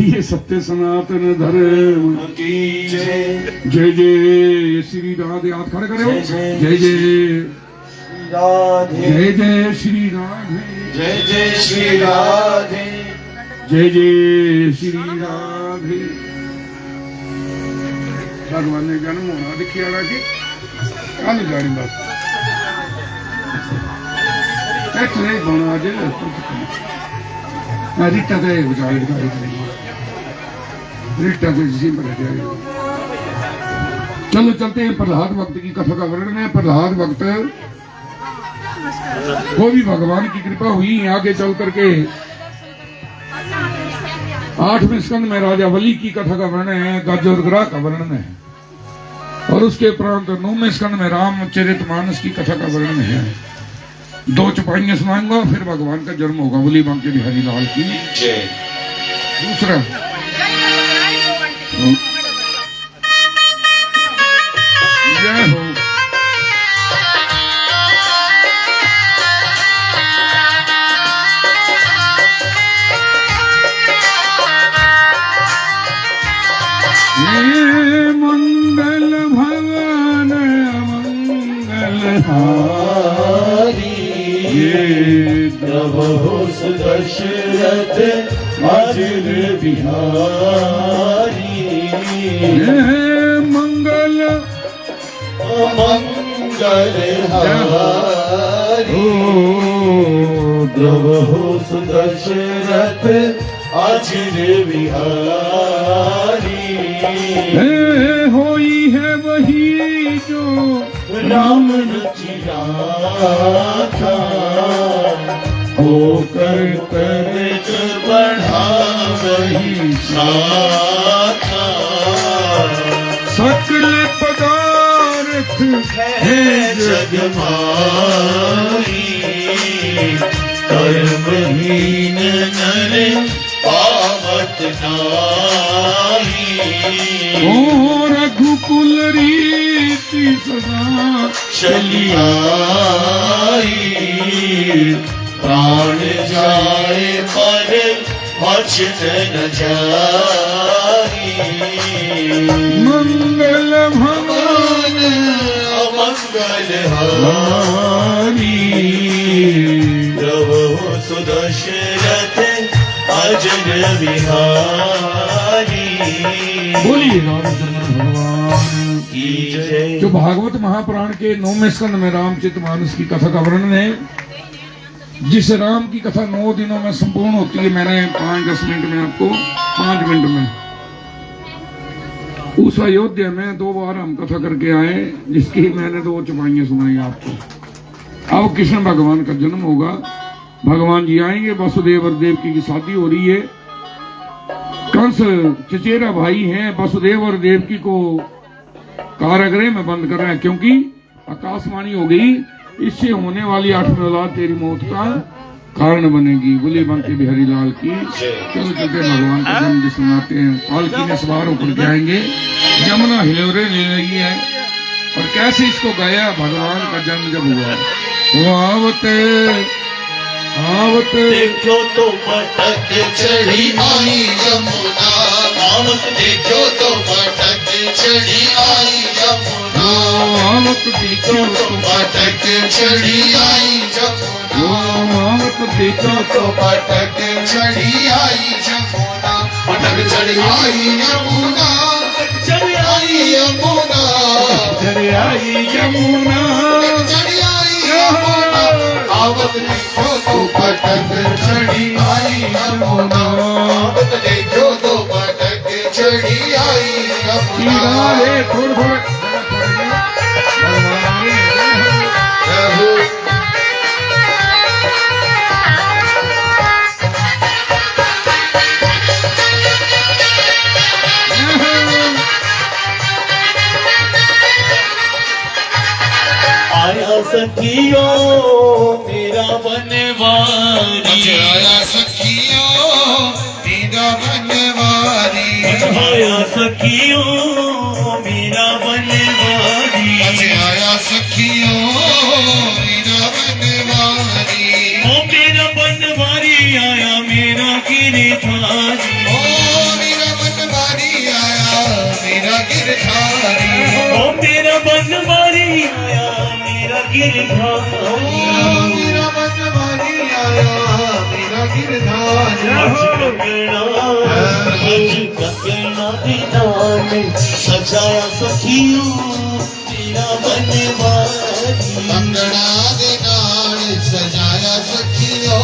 ये सत्य सनातन धर्म की जय। जय जय श्री राधे। हाथ खड़े करे हो। जय जय राधे, जय जय श्री राधे, जय जय श्री राधे, जय जय श्री राधे। भगवान ने जन्म होना दिखिया के कल जानी बस नहीं बोना आज रीटा तो बेचारे रीटा को जिसी पर चलो चलते हैं। प्रहलाद भक्त की कथा का वर्णन है। प्रहलाद भक्त को भी भगवान की कृपा हुई, आगे चल करके 8वें स्कंद में राजा बलि की कथा का वर्णन है, गजोदग्रह का वर्णन है, और उसके उपरांत 9वें स्कंद में रामचरितमानस की कथा का वर्णन है। 2 चौपाइयां सुनाऊंगा, फिर भगवान का जन्म होगा। बोली बांके बिहारी लाल की जय। दूसरा जय हो। मंगल भवन मंगल हारी प्रभु सुदशरथ अजर बिहारी मंगल मंगल हारी प्रभु सुदशरथ अजर बिहारी होई है वही जो राम रुचिरा था, होकर करत बढ़ा वही साथा। सकल पदार्थ है जग माई, कर्महीन नर पावत नाई। ओ रघुकुल रीति सदा चली आई, प्राण जाए पर वचन न जाई। मंगल भवन अमंगल हारी प्रभु सुदशरथ अजर बिहारी। बोलिए रामचंद्र भगवान की जय। जो भागवत महापुराण के 9वें स्कंद में रामचरितमानस की कथा का वर्णन है, जिस राम की कथा 9 दिनों में संपूर्ण होती है, मैंने 5-10 मिनट में आपको 5 मिनट में उस अयोध्या में 2 बार हम कथा करके आए, जिसकी मैंने 2 चौपाइयां सुनाई आपको। अब कृष्ण भगवान का जन्म होगा, भगवान जी आएंगे, वसुदेव और देवकी की शादी हो रही है। कंस चचेरा भाई हैं, वसुदेव और देवकी को कारागृह में बंद कर रहे हैं, क्योंकि आकाशवाणी हो गई, इससे होने वाली 8वीं औलाद तेरी मौत का कारण बनेगी। बोले बांके बिहारी लाल की। चलो चलते भगवान का जन्म सुनाते हैं। पालकी में सवार होकर के आएंगे, यमुना हिलोरे ले रही है, और कैसे इसको गाया भगवान का जन्म जब हुआ। वो आवते आवते देखो तो मटक चढ़ी आई यमुना, आवत देखो तो मटक चढ़ी आई यमुना, आवत देखो तो मटक चढ़ी आई यमुना, आवत देखो तो मटक चढ़ी आई यमुना, मटक चढ़ी आई यमुना, चढ़ी आई यमुना, चढ़ी आई यमुना, चढ़ी आई यमुना, आवत देखो तो मटक चढ़ी आई यमुना, आवत देखो तो मटक चढ़ी आई यमुना। थोड़े थोड़े आया सखियो मेरा बनवारी, आया सखियो मेरा बनवारी, आया सखियो मेरा बनवारी, आया सखियो मेरा बनवारी, ओ मेरा बनवारी आया मेरा गिरधारी, ओ मेरा बनवारी आया मेरा गिरधारी, ओ मेरा बनवारी आया मेरा गिरधारी, मेरा बनवारी आया मेरा गिरधारी। आज कंगना दिनान सजाया सखियो मेरा बनवारी, कंगना दे नाल सजाया सखियो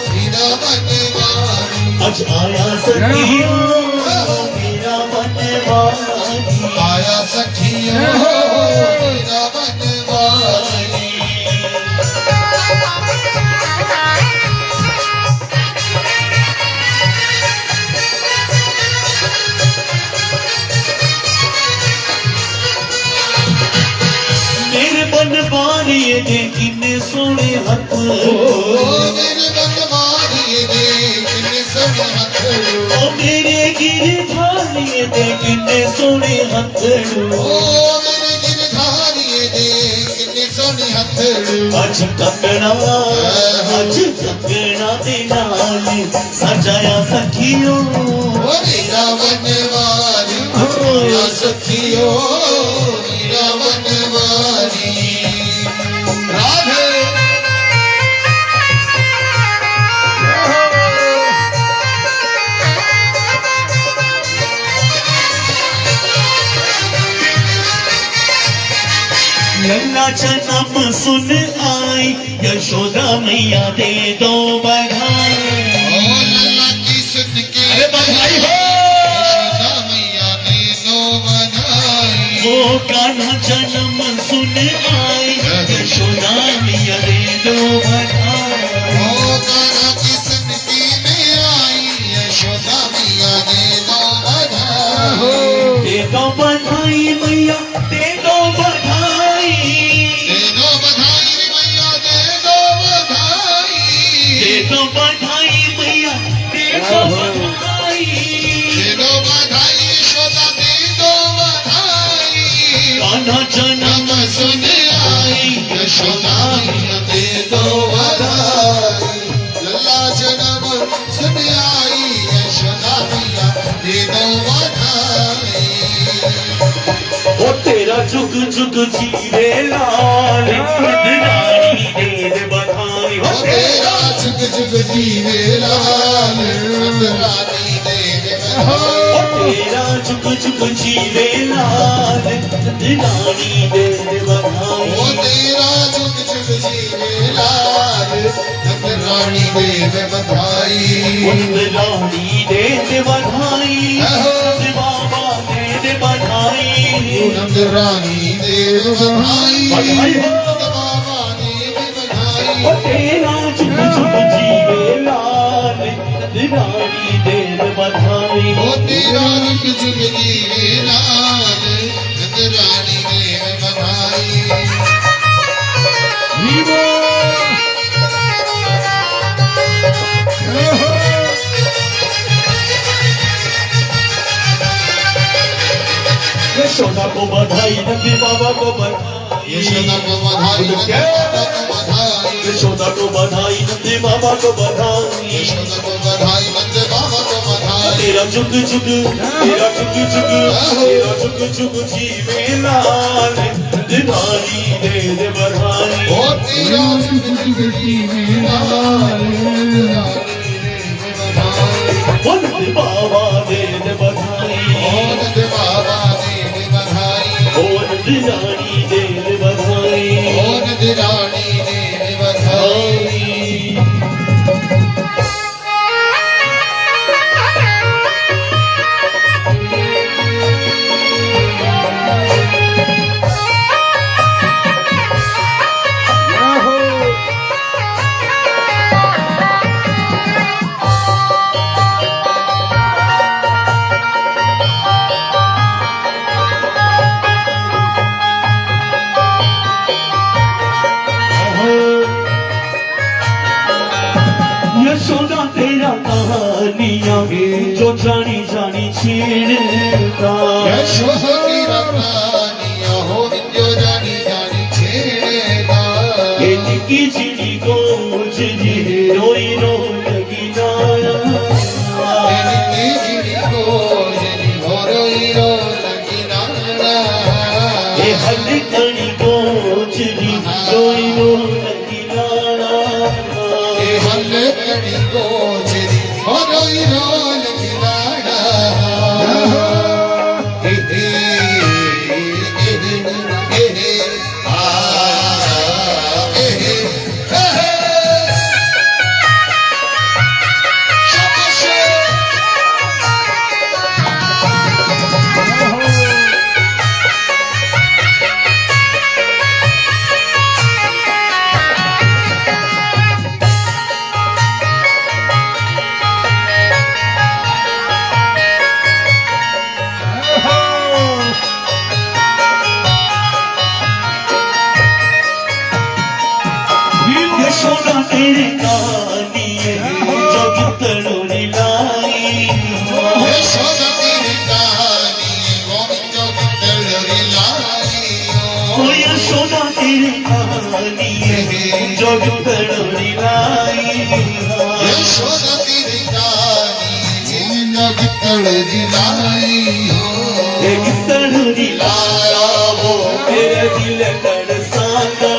मेरा बनवारी, आज आया सखियो मेरा बनवारी, आया सखियो गिरधारिये दे किन्ने सोने हथड़ू मेरे गिरधारिये दे किन्ने सोने हथड़ू अज कंगना दे नाल सजाया सखियो मेरा बनवारी सजाया सखियो मेरा बनवारी राधे लल्ला जन्म सुन आई यशोदा मैया दे दो बधाई लल्ला की सुन के बधाई हो यशोदा मैया दे दो बधाई वो कान्हा जन्म सुन आई यशोदा मैया दे दो बधाई कान्हा की सुन की में आई यशोदा मैया दे दो बधाई दे दो बधाई मैया दे दो बधाई दे दो बधाई मैया दे दो बधाई दे दो बधाई मैया दे दो बधाई दे दो बधाई यशोदा दे दो बधाई कान्हा जन्म नम सुन आई यशोदा मैया दे दो बधाई लल्ला जन्म सुन आई यशोदा मैया दे दो बधाई ओ तेरा जुग जुग जीवे लाल रानी दे दे बधाई हो तेरा जुग जुग जीवे लाल रानी दे दे ओ तेरा जुग जुग जीवे लाल रानी दे दे बधाई ओ तेरा जुग जुग जीवे लाल रानी दे दे बधाई रानी दे दे बधाई बाबा दे दे बधाई नंद रानी दे दे बधाई बधाई हो बाबा दे दे बधाई ओ तेरा जुग जुग जीवे लाल रानी दे दे बधाई ओ तेरा जुग जुग जीवे लाल रानी दे दे बधाई यशोदा को बधाई नंदी बाबा को बधाई यशोदा को बधाई नंदी बाबा को बधाई यशोदा को बधाई नंदी बाबा को बधाई यशोदा को बधाई नंदी बाबा को बधाई तेरा जुग जुग तेरा जुग जुग तेरा जुग जुग जीवे लाल रानी दे दे बधाई ओ तेरा जुग जुग जीवे लाल ओ नंदी बाबा दे दे बधाई ओ नंदी बाबा दे दे बधाई ओ नंदी रानी दे दे बधाई ओ नंदी रानी दे दे बधाई यशोदा तेरा कहानियां जो जानी जानी छेड़ता यशोदा तेरा कहानियां हो जो जानी जानी छेड़ेगा ये निकी चिड़ी को जी रोई रो लगी नाया तेरी चिड़ी को जनी हो रोई रो लगी नाना ये हल्कनी को जी रोई रो लगी नाया ये हल्ले कड़ी को जनी हो रोई रो लगी नाना लाया वो मेरे दिल तरसाता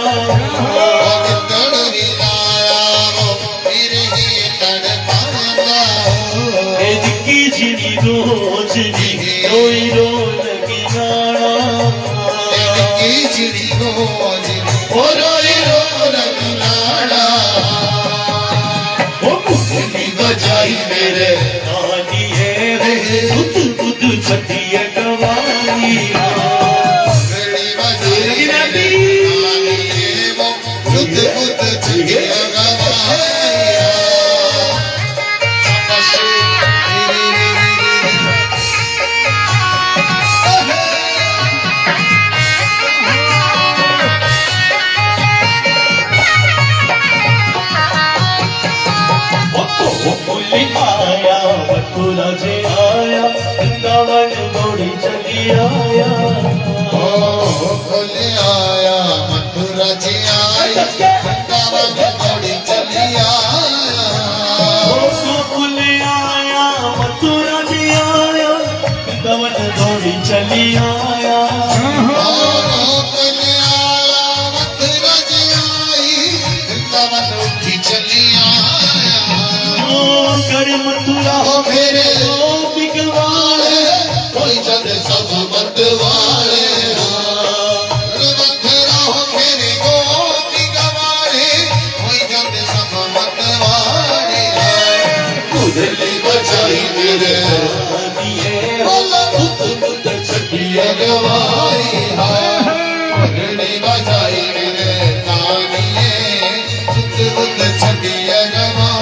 की जिनी रोज दी रोई रोन की नाना ओ रोई रोन की नाना ओ कुछ बजाई मेरे नानी है बुद्ध बुद्ध छठिया गवानी आया मथुरा से आया वृंदावन दौड़ी चली आया भोले आया मथुरा जी आया वृंदावन दौड़ी चली आया भोले आया मथुरा से आया वृंदावन दौड़ी चली आया भोले आया मथुरा जी आई वृंदावन दौड़ी चली आया कर मथुरा मेरे गोपिक वाले कोई जन सब मत वाले मथुरा हो मेरे गोपिक वाले कोई जन सब मत वाले कुदली बचाई मेरे बुद्ध छठिया गवाई कुदली बचाई मेरे नानिए बुद्ध छठिया गवाई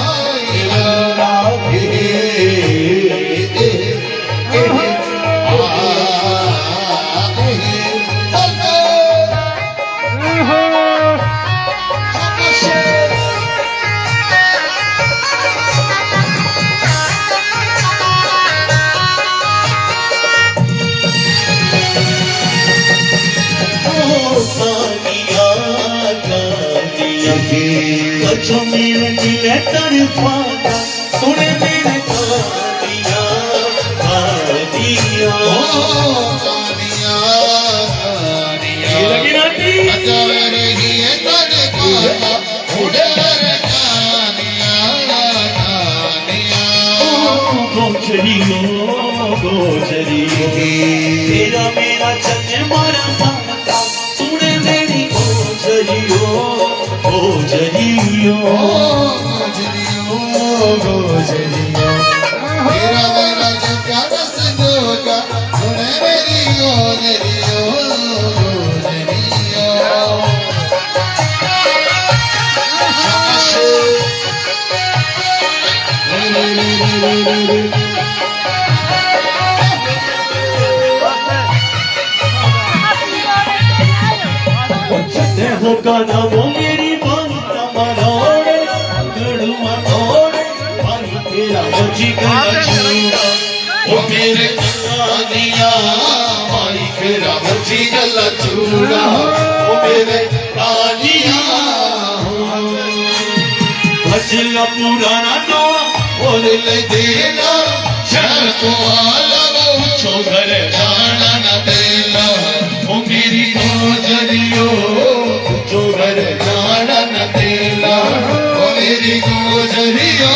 कछो मेरे दिल तरफाता सुने मेरे कानिया कानिया ये लगी नाटी गोचरियो तेरा मेरा चंद्र मारा साता सुने मेरी गोचरियो गोचरियो मेरा मेरा जो प्यारा संजोगा सुने मेरी गोजरियो होगा वो मेरी बात मरोड़े गड़ुआ तोड़े पानी तेरा बची गया चूड़ा ओ मेरे कानिया माई फेरा बची गला चूड़ा ओ मेरे कानिया बचला पुराना तो बोल ले देना शहर को आला वो छोगर जाना न देना ओ मेरी गोजरियो छोगर जाना न देना ओ मेरी गोजरियो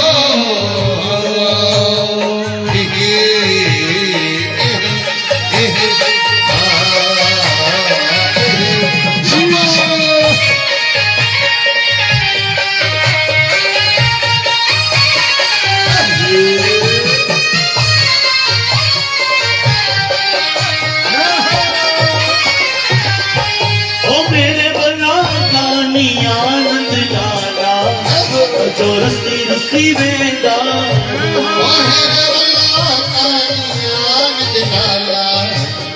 जो रस्ती रस्ती वेंदा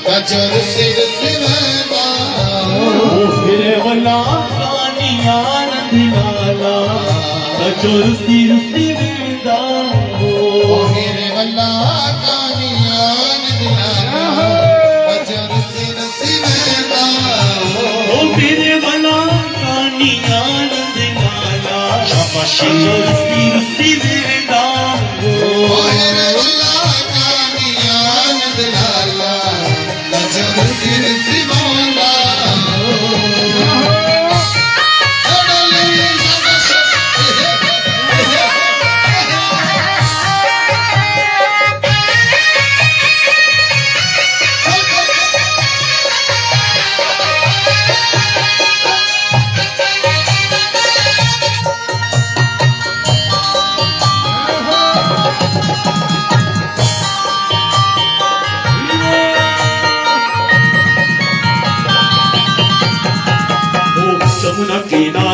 कचर सिर सिवेंदा फिरे वाला कानी आनंद लाला जो रस्ती रस्ती वेंदा मेरे वल्ला कानी आनंद लाला कचर सिर सिवेंदा फिरे वाला कानी आनंद लाला जो रस्ती रस्ती वेंदा मेरे वल्ला कानी आनंद लाला कचर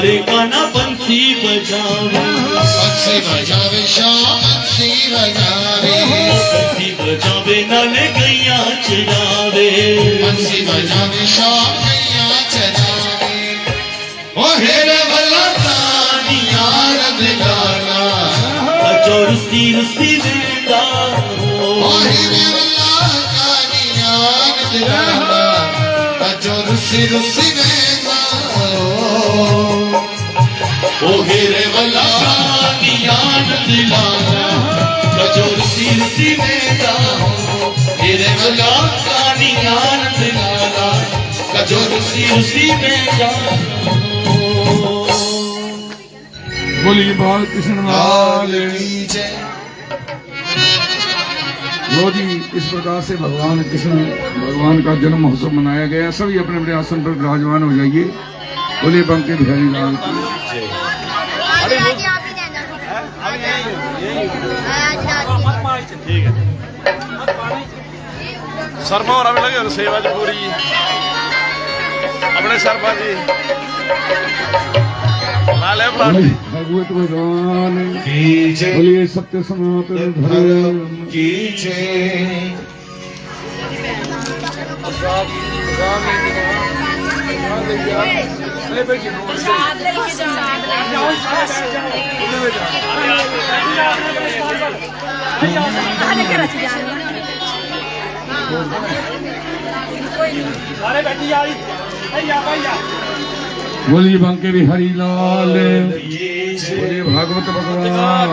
प्यारे गाना बंसी बजावे बंसी बजावे श्याम बंसी बजावे बंसी बजावे नाले गैया चरावे बंसी बजावे श्याम गैया चरावे ओ हेरे भला तानिया रंगलाना अजो रुसी रुसी वेंदा ओ हेरे भला तानिया रंगलाना अजो रुसी रुसी वेंदा ओ हेरे वाला नियान दिलाना कजोर सिर सिमेदा हेरे वाला नियान दिलाना कजोर सिर सिमेदा बोलिए बाल कृष्ण लाल की जय लो जी। इस प्रकार से भगवान कृष्ण भगवान का जन्म महोत्सव मनाया गया। सभी अपने अपने आसन पर विराजमान हो जाइए। बोलिए बंके बिहारी लाल की ठीक है शर्मा और हमें लगे सेवा जी पूरी अपने शर्मा जी लाले भगवत भगवान की जय बोलिए सत्य सनातन धर्म की जय बोलिए बंके बिहारी लाल बोलिए भागवत भगवान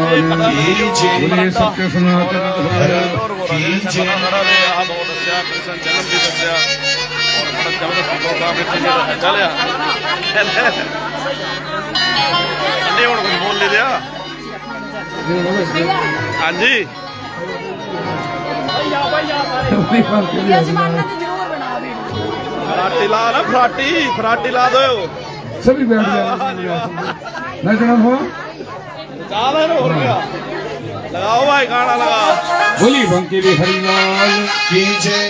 बोलिए सत्य सनातन धर्म बोल ले दिया हाँ जी फराटी ला ना फराटी ला दो सभी बैठ जाओ नचना हो चाल है ना हो गया लगाओ भाई गाना लगा बोलिए बंके बिहारी लाल की जय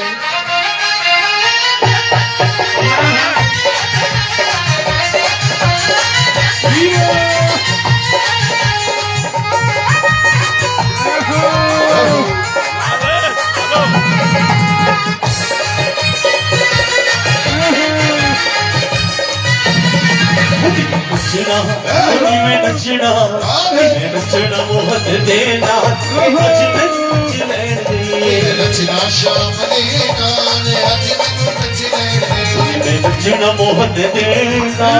नचना मोहन देना रचना श्याम ने गाने आज मैनू नच लेने नचना मोहन देना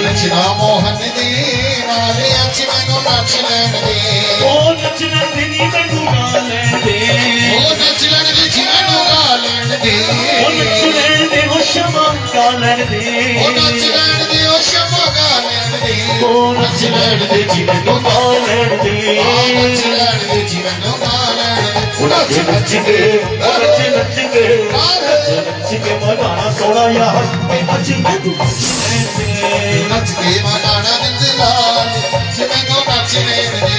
रचना मोहन दे नाले आज मैनू नच लेने ओ नचना तेरी मैनू गा लेंदे ओ नच लेने जी मैनू गा लेने ओ नच लेंदे हो शमा गा लेंदे ओ नच लेने ओ शमा गा लेने ओ नच लेंदे जी मैनू गा लेंदे नच लेने जी मैनू गा लेने नच नच के मनाना सोना यार आज मैनू नच के मनाना नंद लाल जी मैनू नच लेने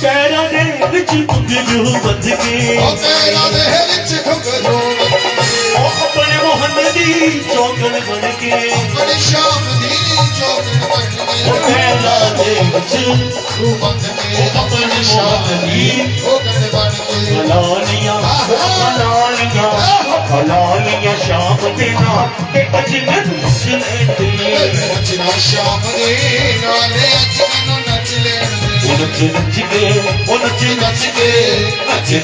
कैरा दे विच घुंघरू बंध के ओ तेरा दे विच घुंघरू ओ अपने मोहन दी चौकन बन के अपने श्याम दी चौकन बन ओ कैरा दे विच तू बंद के अपने श्याम दी चौकन बन के हलालियां शाम दे नाल ते अज मैनू नच लेंदे रचना श्याम दे नाले अज मैनू नच लेने नच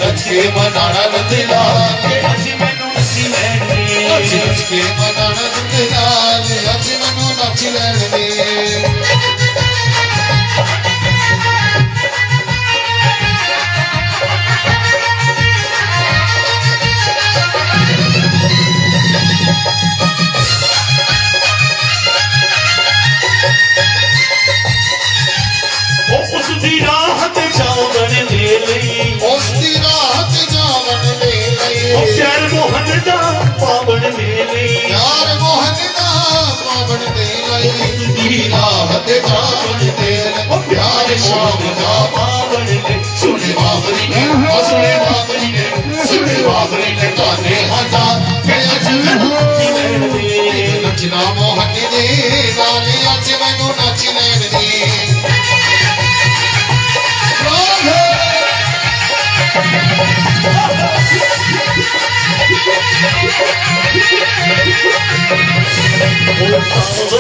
नच के मनाना नंद लाल ते अज मैनू नच लेंदे नच नच के मनाना नंद लाल अज मैनू नच लेने उसदी राहत जावन दे लई उसदी राहत जावन दे लई ओ प्यार मोहन दा पावन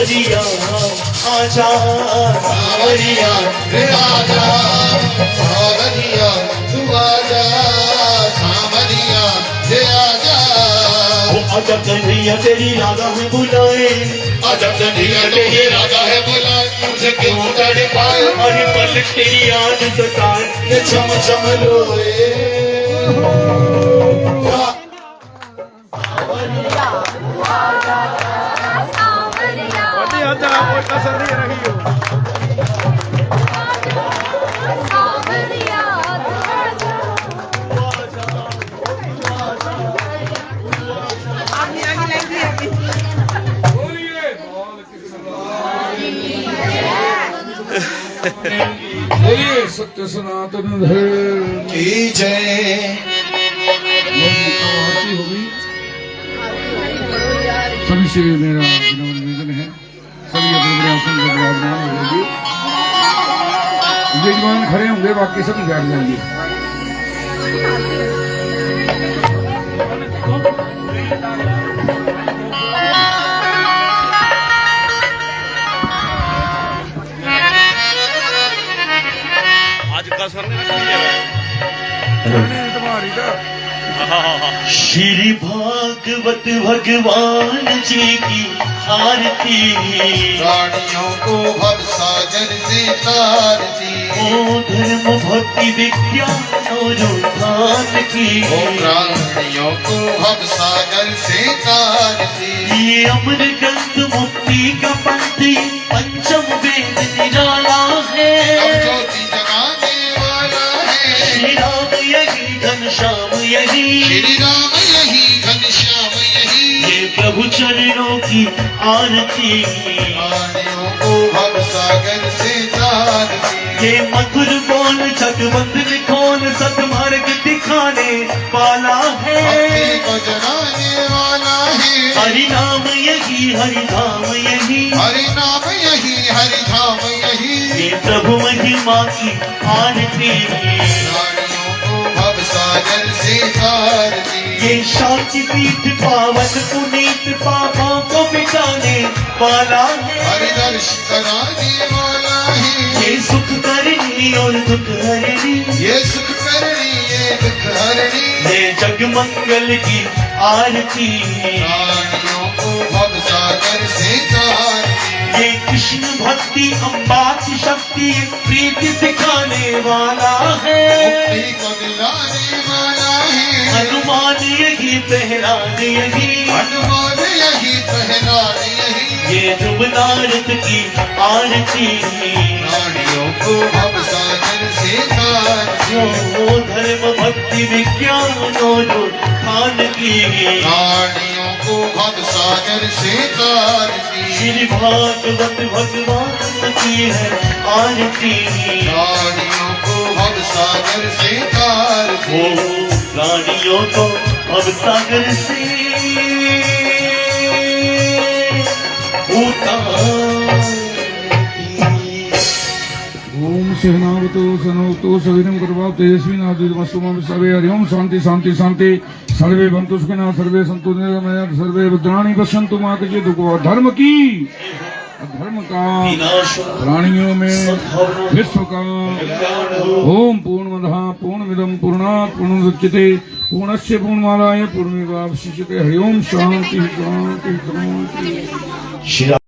सावरिया आजा, सावरिया रे आजा, सावरिया तू आजा, सावरिया रे आजा। ओ आजा कन्हैया तेरी राधा में बुलाए, आजा कन्हैया तेरी राधा है बुलाए, मुझे क्यों तड़पाए, अरे पल तेरी याद सताए, ये चम चम रोए। ਵੱਡੀ ਆਜਾ ਕੋਈ ਕਸਰ ਨਹੀਂ ਰਹੀ ਹੋ बोलिए सत्य सनातन धर्म की जय। आरती हो गई। सभी से मेरा निवेदन है, सभी अपने अपने आसन पर विराजमान हो जाएंगे। यजमान खड़े होंगे, बाकी सभी बैठ जाएंगे। ਅੱਜ ਕਸਰ ਨਹੀਂ ਰੱਖੀ ਹੈ तुम्हारी का श्री भागवत भगवान जी की आरती, प्राणियों को भव सागर से तारती, ओ धर्म भक्ति विज्ञान और ज्ञान की, ओ प्राणियों को भव सागर से तारती। ये अमर ग्रंथ मुक्ति का पंथ पंचम वेद निराला है, ज्योति जगाने वाला है, श्री राम यही घनश्याम यही, श्री राम यही घनश्याम यही। ये प्रभु चरणों की आरती, प्राणियों को भव सागर से तारती, ये मधुर बोल जगबंधन खोल सतमार्ग दिखाने वाला है, भक्ति को जगाने वाला है, हरि नाम यही हरि धाम यही, हरि नाम यही हरि धाम यही। ये प्रभु महिमा की आरती, प्राणियों को भव सागर से तारती, ये शांति पीठ पावन पुनीत पापों को मिटाने वाला है, हरि दर्श कराने वाला है, ये सुख करनी और दुख हरनी, ये सुख करनी ये दुख हरणी। ये जग मंगल की आरती, प्राणियों को भव सागर से तारती, ये कृष्ण भक्ति अम्बा की शक्ति प्रीति सिखाने वाला है, मुक्ति को दिलाने वाला है, हनुमान यही पहरान यही, हनुमान यही पहनान यही। ये ध्रुव नारद की आरती, प्राणियों को भव सागर से तारती, जो धर्म भक्ति विज्ञान और ध्यान की, प्राणियों को भव सागर से तारती, श्री भागवत भगवान की है आरती, प्राणियों को भव सागर से तारती, ओ प्राणियों को अब सागर से उतारती। ओम सहनावतो सनोतो सविनम करवा तेजस्वी नादिमस्तु मम सर्वे हरि ओम शांति शांति शांति। सर्वे भवन्तु सुखिनः सर्वे सन्तु निरामया सर्वे भद्राणि पश्यन्तु मा कश्चित् दुःखं। धर्म की धर्म का प्राणियों में विश्व का। ओम पूर्णमदः पूर्णमिदं पूर्णात् पूर्णमुदच्यते पूर्णस्य पूर्णमादाय पूर्णमेवावशिष्यते। हरि ओम शांति शांति शांति।